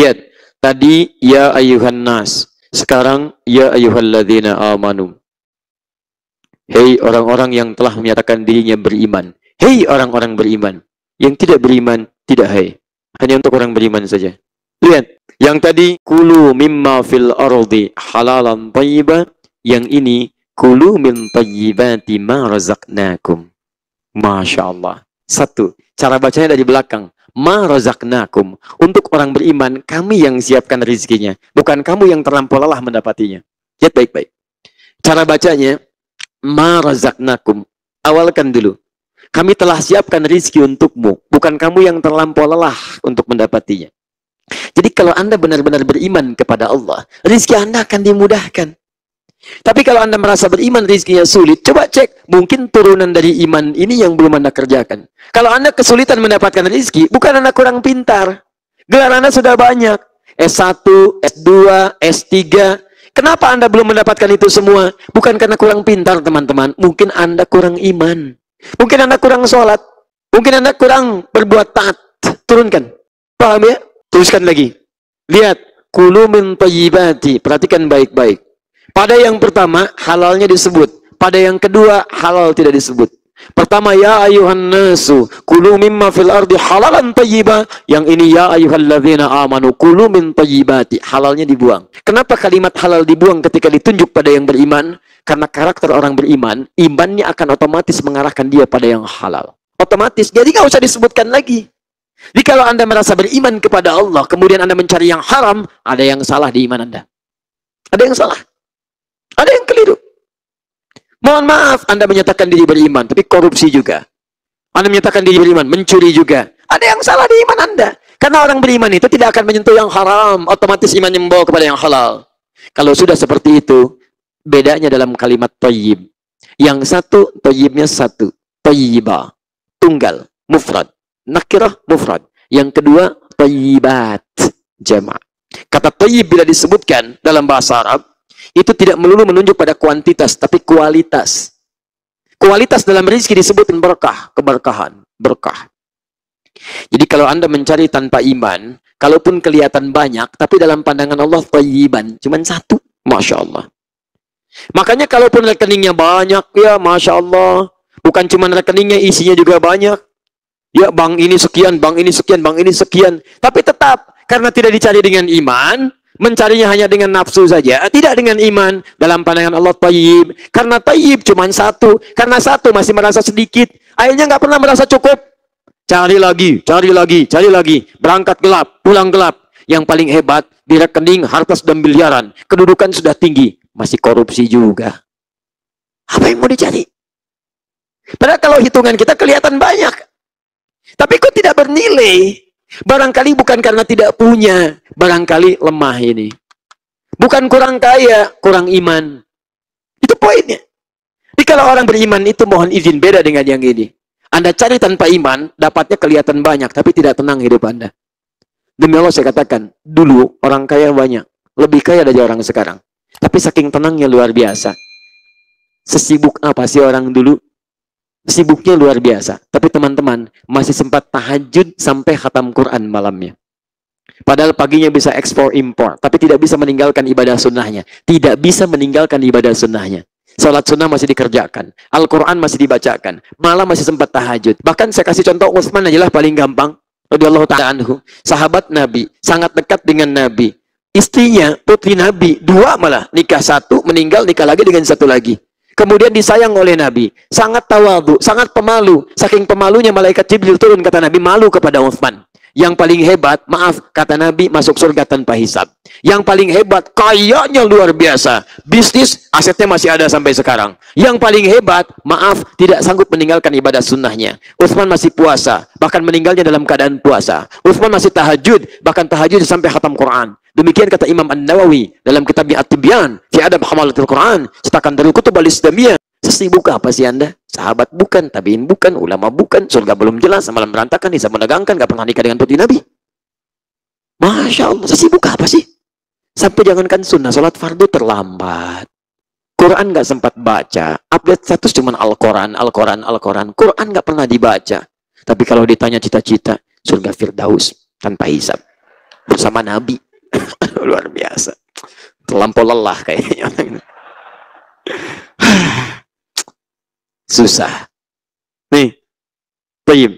Lihat, tadi ya ayuhan nas, sekarang ya ayyuhalladzina amanu. Hei orang-orang yang telah menyatakan dirinya beriman. Hei orang-orang beriman. Yang tidak beriman, tidak hai. Hanya untuk orang beriman saja. Lihat, yang tadi kulu mimma fil ardi halalan thayyiba, yang ini kulu min thayyibati ma razaqnakum. Masya Allah. Satu, cara bacanya dari belakang. Ma razaqnakum. Untuk orang beriman, kami yang siapkan rezekinya, bukan kamu yang terlampau lelah mendapatinya. Lihat baik-baik. Cara bacanya ma razaqnakum. Awalkan dulu. Kami telah siapkan rezeki untukmu, bukan kamu yang terlampau lelah untuk mendapatinya. Jadi kalau Anda benar-benar beriman kepada Allah, rezeki Anda akan dimudahkan. Tapi kalau Anda merasa beriman rezekinya sulit, coba cek, mungkin turunan dari iman ini yang belum Anda kerjakan. Kalau Anda kesulitan mendapatkan rezeki, bukan Anda kurang pintar. Gelar Anda sudah banyak. S1, S2, S3. Kenapa Anda belum mendapatkan itu semua? Bukan karena kurang pintar, teman-teman. Mungkin Anda kurang iman. Mungkin Anda kurang sholat. Mungkin Anda kurang berbuat taat. Turunkan. Paham ya? Teruskan lagi. Lihat. Kulu min thayyibati. Perhatikan baik-baik. Pada yang pertama, halalnya disebut. Pada yang kedua, halal tidak disebut. Pertama, ya ayuhan nasu. Kulu mimma fil ardi halalan thayyiba. Yang ini, ya ayyuhalladzina amanu. Kulu min thayyibati. Halalnya dibuang. Kenapa kalimat halal dibuang ketika ditunjuk pada yang beriman? Karena karakter orang beriman, imannya akan otomatis mengarahkan dia pada yang halal. Otomatis. Jadi nggak usah disebutkan lagi. Jadi kalau Anda merasa beriman kepada Allah, kemudian Anda mencari yang haram, ada yang salah di iman Anda. Ada yang salah. Ada yang keliru. Mohon maaf, Anda menyatakan diri beriman, tapi korupsi juga. Anda menyatakan diri beriman, mencuri juga. Ada yang salah di iman Anda. Karena orang beriman itu tidak akan menyentuh yang haram, otomatis imannya membawa kepada yang halal. Kalau sudah seperti itu, bedanya dalam kalimat thayyib. Yang satu, thayyibnya satu. Thayyiba, tunggal, mufrad. Nakirah, mufrad. Yang kedua, thayyibat, jama'. Kata thayyib bila disebutkan dalam bahasa Arab, itu tidak melulu menunjuk pada kuantitas, tapi kualitas. Kualitas dalam rezeki disebut berkah, keberkahan, berkah. Jadi kalau Anda mencari tanpa iman, kalaupun kelihatan banyak, tapi dalam pandangan Allah thayyiban, cuman satu, Masya Allah. Makanya kalaupun rekeningnya banyak, ya Masya Allah. Bukan cuma rekeningnya, isinya juga banyak. Ya bank ini sekian, bank ini sekian, bank ini sekian. Tapi tetap, karena tidak dicari dengan iman, mencarinya hanya dengan nafsu saja, tidak dengan iman. Dalam pandangan Allah thayyib. Karena thayyib cuma satu. Karena satu masih merasa sedikit. Akhirnya nggak pernah merasa cukup. Cari lagi, cari lagi, cari lagi. Berangkat gelap, pulang gelap. Yang paling hebat, di rekening harta sudah miliaran. Kedudukan sudah tinggi. Masih korupsi juga. Apa yang mau dicari? Padahal kalau hitungan kita kelihatan banyak. Tapi kok tidak bernilai? Barangkali bukan karena tidak punya. Barangkali lemah ini. Bukan kurang kaya, kurang iman. Itu poinnya. Jadi kalau orang beriman itu mohon izin, beda dengan yang ini. Anda cari tanpa iman, dapatnya kelihatan banyak, tapi tidak tenang hidup Anda. Demi Allah saya katakan, dulu orang kaya banyak. Lebih kaya dari orang sekarang. Tapi saking tenangnya luar biasa. Sesibuk apa sih orang dulu? Sibuknya luar biasa. Tapi teman-teman, masih sempat tahajud sampai khatam Quran malamnya. Padahal paginya bisa ekspor impor. Tapi tidak bisa meninggalkan ibadah sunnahnya. Tidak bisa meninggalkan ibadah sunnahnya. Salat sunnah masih dikerjakan. Al-Quran masih dibacakan. Malam masih sempat tahajud. Bahkan saya kasih contoh Utsman aja lah paling gampang. Radhiyallahu ta'ala anhu. Sahabat Nabi. Sangat dekat dengan Nabi. Istrinya, putri Nabi, dua malah. Nikah satu, meninggal, nikah lagi dengan satu lagi. Kemudian disayang oleh Nabi. Sangat tawadhu, sangat pemalu. Saking pemalunya malaikat Jibril turun, kata Nabi, malu kepada Utsman. Yang paling hebat, maaf, kata Nabi, masuk surga tanpa hisab. Yang paling hebat, kayanya luar biasa. Bisnis, asetnya masih ada sampai sekarang. Yang paling hebat, maaf, tidak sanggup meninggalkan ibadah sunnahnya. Utsman masih puasa, bahkan meninggalnya dalam keadaan puasa. Utsman masih tahajud, bahkan tahajud sampai khatam Quran. Demikian kata Imam An-Nawawi dalam kitabnya At-Tibyan fi Adab Hamalatul Quran, cetakan dari Kutub Al-Islamiyah. Sesibuk apa sih Anda? Sahabat bukan, tabiin bukan, ulama bukan, surga belum jelas, amalan berantakan, hisab menegangkan, gak pernah nikah dengan putri Nabi. Masya Allah, sesibuk apa sih? Sampai jangankan sunnah, sholat fardu terlambat. Quran gak sempat baca, update status cuma Al-Quran, Al-Quran, Al-Quran. Quran gak pernah dibaca. Tapi kalau ditanya cita-cita, surga Firdaus tanpa hisab. bersama Nabi. Luar biasa. Terlampau lelah kayaknya. Susah. Nih, tayyib.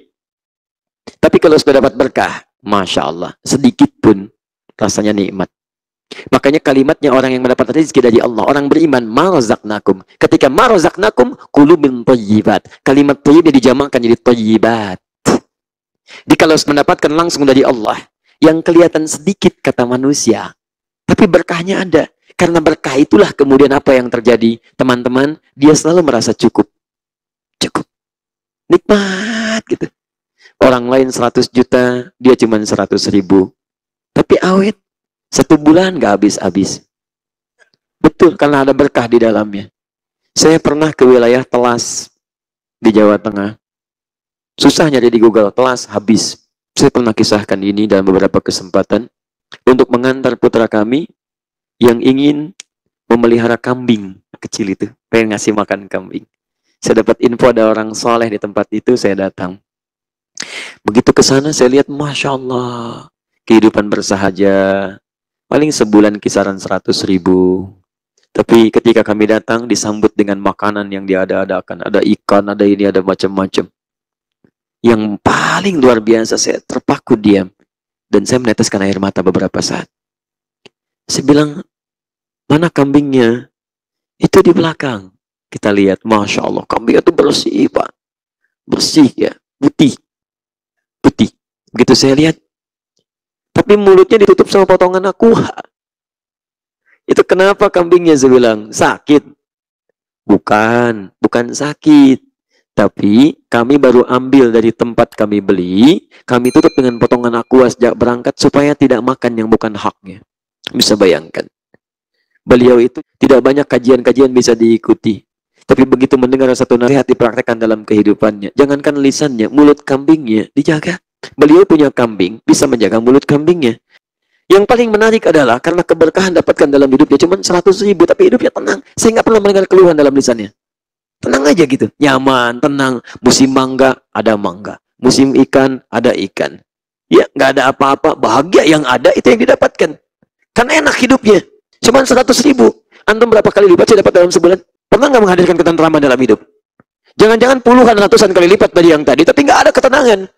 Tapi kalau sudah dapat berkah, Masya Allah, sedikit pun rasanya nikmat. Makanya kalimatnya orang yang mendapat rezeki dari Allah, orang beriman, ma razaqnakum. Ketika ma razaqnakum, kulu min thayyibat. Kalimat thayyib dijamakkan jadi thayyibat. Jadi kalau mendapatkan langsung dari Allah, yang kelihatan sedikit kata manusia, tapi berkahnya ada. Karena berkah itulah kemudian apa yang terjadi. Teman-teman, dia selalu merasa cukup. Cukup. Nikmat gitu. Orang lain 100 juta, dia cuma 100.000. Tapi awet. 1 bulan gak habis-habis. Betul, karena ada berkah di dalamnya. Saya pernah ke wilayah Telas di Jawa Tengah. Susah nyari di Google, Telas habis. Saya pernah kisahkan ini dalam beberapa kesempatan untuk mengantar putra kami yang ingin memelihara kambing kecil itu, pengen ngasih makan kambing. Saya dapat info ada orang soleh di tempat itu, saya datang. Begitu ke sana saya lihat, Masya Allah, kehidupan bersahaja. Paling sebulan kisaran 100.000. Tapi ketika kami datang disambut dengan makanan yang diada-adakan. Ada ikan, ada ini, ada macam-macam. Yang paling luar biasa, saya terpaku diam. Dan saya meneteskan air mata beberapa saat. Saya bilang, mana kambingnya? Itu di belakang. Kita lihat, Masya Allah, kambingnya itu bersih, Pak. Bersih ya, putih. Putih. Begitu saya lihat, tapi mulutnya ditutup sama potongan aqua. Itu kenapa kambingnya? Saya bilang, sakit. Bukan sakit. Tapi kami baru ambil dari tempat kami beli, kami tutup dengan potongan aqua sejak berangkat supaya tidak makan yang bukan haknya. Bisa bayangkan. Beliau itu tidak banyak kajian-kajian bisa diikuti. Tapi begitu mendengar satu nasihat dipraktekkan dalam kehidupannya. Jangankan lisannya, mulut kambingnya dijaga. Beliau punya kambing, bisa menjaga mulut kambingnya. Yang paling menarik adalah karena keberkahan dapatkan dalam hidupnya cuma 100.000, tapi hidupnya tenang. Saya nggak pernah mendengar keluhan dalam lisannya. Tenang aja gitu, nyaman, tenang. Musim mangga, ada mangga. Musim ikan, ada ikan. Ya, nggak ada apa-apa. Bahagia yang ada itu yang didapatkan. Kan enak hidupnya. Cuma 100.000. Antum berapa kali lipat saya dapat dalam sebulan? Pernah nggak menghadirkan ketentraman dalam hidup? Jangan-jangan puluhan, ratusan kali lipat dari yang tadi, tapi nggak ada ketenangan.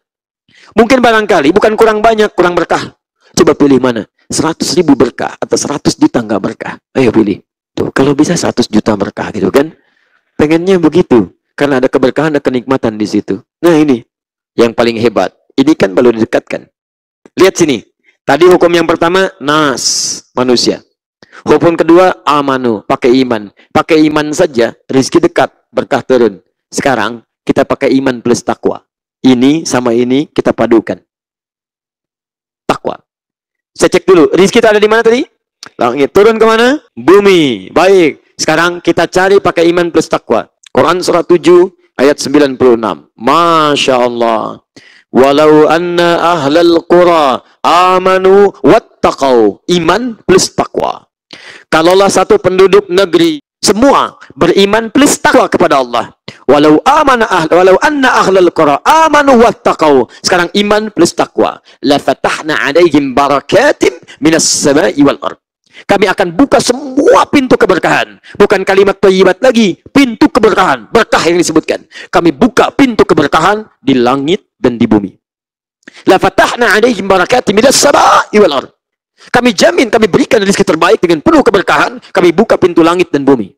Mungkin barangkali bukan kurang banyak, kurang berkah. Coba pilih mana? 100.000 berkah atau 100 juta nggak berkah? Ayo pilih. Tuh, kalau bisa 100 juta berkah gitu kan? Pengennya begitu. Karena ada keberkahan, ada kenikmatan di situ. Nah ini, yang paling hebat. Ini kan baru didekatkan. Lihat sini. Tadi hukum yang pertama, nas, manusia. Hukum kedua, amanu, pakai iman. Pakai iman saja, rezeki dekat, berkah turun. Sekarang, kita pakai iman plus takwa. Ini sama ini kita padukan. Takwa. Saya cek dulu, rezeki itu ada di mana tadi? Langit. Turun kemana? Bumi. Baik. Sekarang kita cari pakai iman plus takwa. Quran surah 7 ayat 96. Masya Allah. Walau anna ahlal qura amanu wattaqau. Iman plus takwa. Kalaulah satu penduduk negeri semua beriman plus takwa kepada Allah. Walau anna ahlal qura amanu wattaqau. Sekarang iman plus takwa. La fatahna 'alaihim barakatim minas sama'i wal ardh. Kami akan buka semua pintu keberkahan. Bukan kalimat thayyibat lagi, pintu keberkahan, berkah yang disebutkan. Kami buka pintu keberkahan di langit dan di bumi. La fatahna 'alaihim barakatim minas sama'i wal ardh. Kami jamin, kami berikan rezeki terbaik dengan penuh keberkahan. Kami buka pintu langit dan bumi.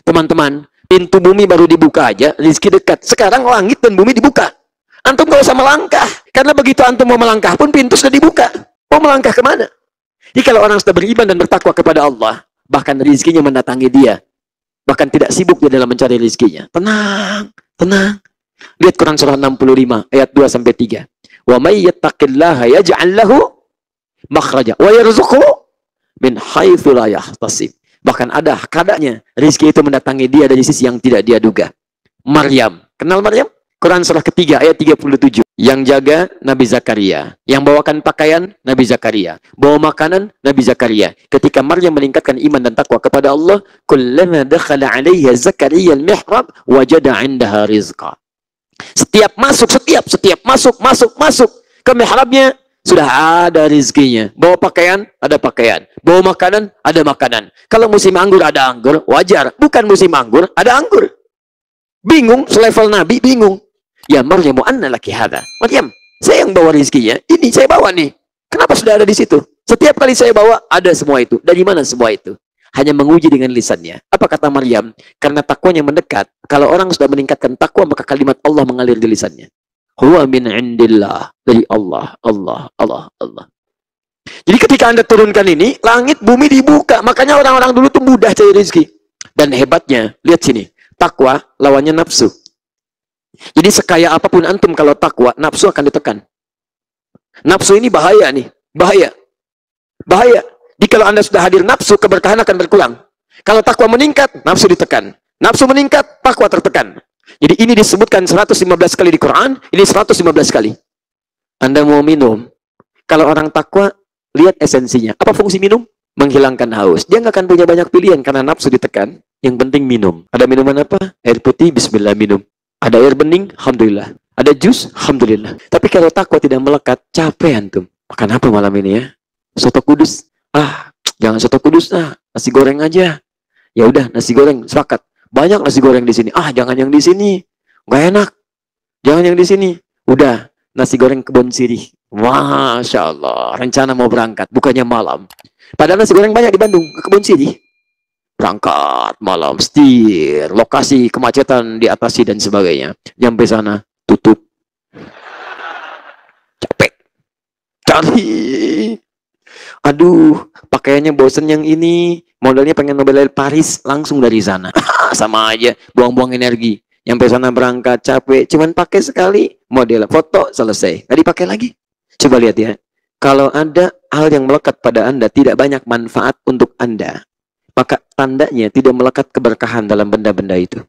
Teman-teman, pintu bumi baru dibuka aja, rezeki dekat. Sekarang langit dan bumi dibuka. Antum gak usah melangkah. Karena begitu antum mau melangkah pun pintu sudah dibuka. Mau melangkah kemana? Jadi kalau orang sudah beriman dan bertakwa kepada Allah, bahkan rezekinya mendatangi dia. Bahkan tidak sibuk dia dalam mencari rezekinya. Tenang, tenang. Lihat Quran surah 65 ayat 2-3. Wa may yattaqillaha yaj'al lahu makhraja wa yarzuqhu min haitsu la yahtasib. Bahkan ada kadanya rezeki itu mendatangi dia dari sisi yang tidak dia duga. Maryam, kenal Maryam? Quran surah ketiga ayat 37. Yang jaga Nabi Zakaria, yang bawakan pakaian Nabi Zakaria, bawa makanan Nabi Zakaria. Ketika Maryam meningkatkan iman dan takwa kepada Allah, kullama dakhala 'alaiha Zakaria al-mihrab wajada 'indaha rizqa. Setiap masuk ke mihrabnya, Sudah ada rizkinya. Bawa pakaian, ada pakaian. Bawa makanan, ada makanan. Kalau musim anggur, ada anggur. Wajar. Bukan musim anggur, ada anggur. Bingung, selevel Nabi, bingung. Ya Maryamu anna laki hadha. Maryam, saya yang bawa rizkinya. Ini saya bawa nih. Kenapa sudah ada di situ? Setiap kali saya bawa, ada semua itu. Dari mana semua itu? Hanya menguji dengan lisannya. Apa kata Maryam? Karena takwanya mendekat. Kalau orang sudah meningkatkan takwa, maka kalimat Allah mengalir di lisannya. Huwa min indillah. Dari Allah, Allah, Allah, Allah. Jadi ketika Anda turunkan ini, langit, bumi dibuka. Makanya orang-orang dulu tuh mudah cari rezeki. Dan hebatnya, lihat sini. Takwa lawannya nafsu. Jadi sekaya apapun antum kalau takwa, nafsu akan ditekan. Nafsu ini bahaya nih. Bahaya. Bahaya. Jadi kalau Anda sudah hadir nafsu, keberkahan akan berkurang. Kalau takwa meningkat, nafsu ditekan. Nafsu meningkat, takwa tertekan. Jadi ini disebutkan 115 kali di Quran, ini 115 kali. Anda mau minum, kalau orang takwa, lihat esensinya. Apa fungsi minum? Menghilangkan haus. Dia nggak akan punya banyak pilihan karena nafsu ditekan. Yang penting minum. Ada minuman apa? Air putih, bismillah minum. Ada air bening, alhamdulillah. Ada jus, alhamdulillah. Tapi kalau takwa tidak melekat, capek antum. Makan apa malam ini ya? Soto kudus. Jangan soto kudus, nasi goreng aja. Ya udah, nasi goreng, sepakat. Banyak nasi goreng di sini. Jangan yang di sini. Nggak enak. Jangan yang di sini. Udah, nasi goreng Kebon Sirih. Masya Allah. Rencana mau berangkat. Bukannya malam. Padahal nasi goreng banyak di Bandung. Ke Kebon Sirih. Berangkat malam. Setir. Lokasi kemacetan diatasi dan sebagainya. Sampai sana. Tutup. Capek. Cari. Aduh. Pakaiannya bosen yang ini. Modelnya pengen Nobel Paris. Langsung dari sana. Sama aja. Buang-buang energi. Sampai sana berangkat. Capek. Cuman pakai sekali. Model. Foto. Selesai. Tadi pakai lagi. Coba lihat ya. Kalau ada hal yang melekat pada Anda. Tidak banyak manfaat untuk Anda. Maka tandanya tidak melekat keberkahan dalam benda-benda itu.